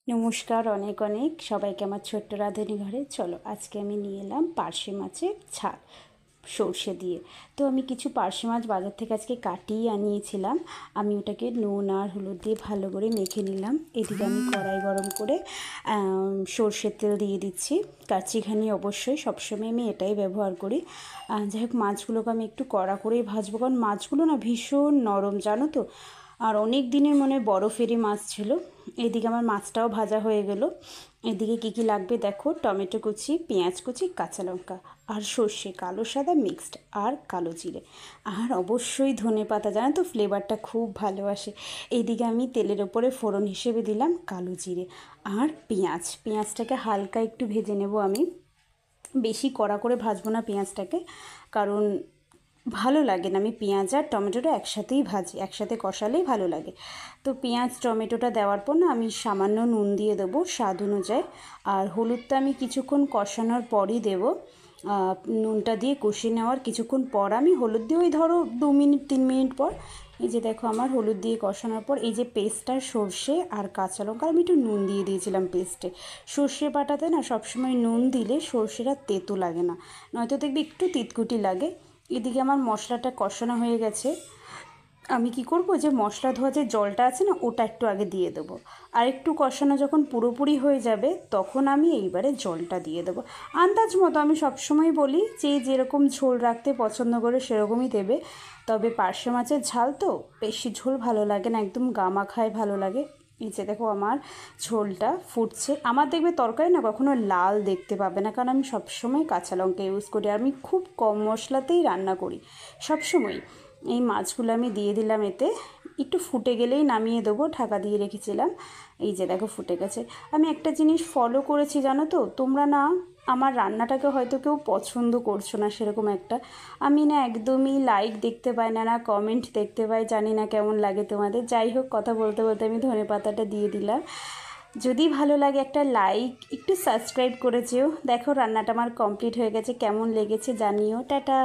নমস্কার, অনেক অনেক সবাইকে আমার ছোট্ট রাঁধুনি ঘরে। চলো আজকে আমি নিয়ে এলাম পার্শে মাছের ঝাল সর্ষে দিয়ে। তো আমি কিছু পার্শে মাছ বাজার থেকে আজকে কাটিয়ে আনিয়েছিলাম। আমি ওটাকে নুন আর হলুদ দিয়ে ভালো করে মেখে নিলাম। এদিকে আমি কড়াই গরম করে সর্ষের তেল দিয়ে দিচ্ছি। কাচ্চিঘানি অবশ্যই সবসময় আমি এটাই ব্যবহার করি। যাই হোক, মাছগুলোকে আমি একটু কড়া করেই ভাজবো, কারণ মাছগুলো না ভীষণ নরম, জানো তো। আর অনেক দিনের মনে বরফেরই মাছ ছিল। এদিকে আমার মাছটাও ভাজা হয়ে গেল। এদিকে কী কী লাগবে দেখো: টমেটো কুচি, পেঁয়াজ কুচি, কাঁচা লঙ্কা আর সর্ষে, কালো সাদা মিক্সড, আর কালো জিরে, আর অবশ্যই ধনেপাতা। জানো তো, ফ্লেভারটা খুব ভালো আসে। এইদিকে আমি তেলের ওপরে ফোড়ন হিসেবে দিলাম কালো জিরে আর পেঁয়াজটাকে হালকা একটু ভেজে নেব আমি। বেশি কড়া করে ভাজবো না পেঁয়াজটাকে, কারণ ভালো লাগে না। আমি পেঁয়াজ আর টমেটোটা একসাথেই ভাজি, একসাথে কষালেই ভালো লাগে। তো পেঁয়াজ টমেটোটা দেওয়ার পর না আমি সামান্য নুন দিয়ে দেবো স্বাদ অনুযায়ী। আর হলুদটা আমি কিছুক্ষণ কষানোর পরই দেবো। নুনটা দিয়ে কষিয়ে নেওয়ার কিছুক্ষণ পর আমি হলুদ দিয়ে ওই ধরো 2 মিনিট 3 মিনিট পর, এই যে দেখো আমার হলুদ দিয়ে কষানোর পর এই যে পেস্টটা, সর্ষে আর কাঁচা লঙ্কা, আমি একটু নুন দিয়ে দিয়েছিলাম পেস্টে। সর্ষে বাটাতে না সবসময় নুন দিলে সর্ষেটা তেতো লাগে না, নয়তো দেখবি একটু তিতকুটি লাগে। এদিকে আমার মশলাটা কষানো হয়ে গেছে। আমি কি করব, যে মশলা ধোয়া যে জলটা আছে না, ওটা একটু আগে দিয়ে দেবো। আর একটু কষানো যখন পুরোপুরি হয়ে যাবে তখন আমি এইবারে জলটা দিয়ে দেবো আন্দাজ মতো। আমি সবসময় বলি যে যেরকম ঝোল রাখতে পছন্দ করে সেরকমই দেবে। তবে পার্শে মাছের ঝাল তো বেশি ঝোল ভালো লাগে না, একদম গামাখায় ভালো লাগে। এই যে দেখো আমার ঝোলটা ফুটছে। আমার দেখবে তরকারি না কখনো লাল দেখতে পাবে না, কারণ আমি সবসময় কাঁচা লঙ্কা ইউজ করি। আমি খুব কম মশলাতেই রান্না করি সবসময়। এই মাছগুলো আমি দিয়ে দিলাম এতে। একটু ফুটে গেলেই নামিয়ে দেবো, ঢাকা দিয়ে রেখেছিলাম। এই যে দেখো ফুটে গেছে। আমি একটা জিনিস ফলো করেছি জানো তো, তোমরা না আমার রান্নাটাকে হয়তো কেউ পছন্দ করছো না সেরকম একটা। আমি না একদমই লাইক দেখতে পাই না, না কমেন্ট দেখতে পাই, জানি না কেমন লাগে তোমাদের। যাই হোক, কথা বলতে বলতে আমি ধনেপাতাটা দিয়ে দিলাম। যদি ভালো লাগে একটা লাইক, একটু সাবস্ক্রাইব করে যেও। দেখো রান্নাটা আমার কমপ্লিট হয়ে গেছে, কেমন লেগেছে জানিও। টাটা।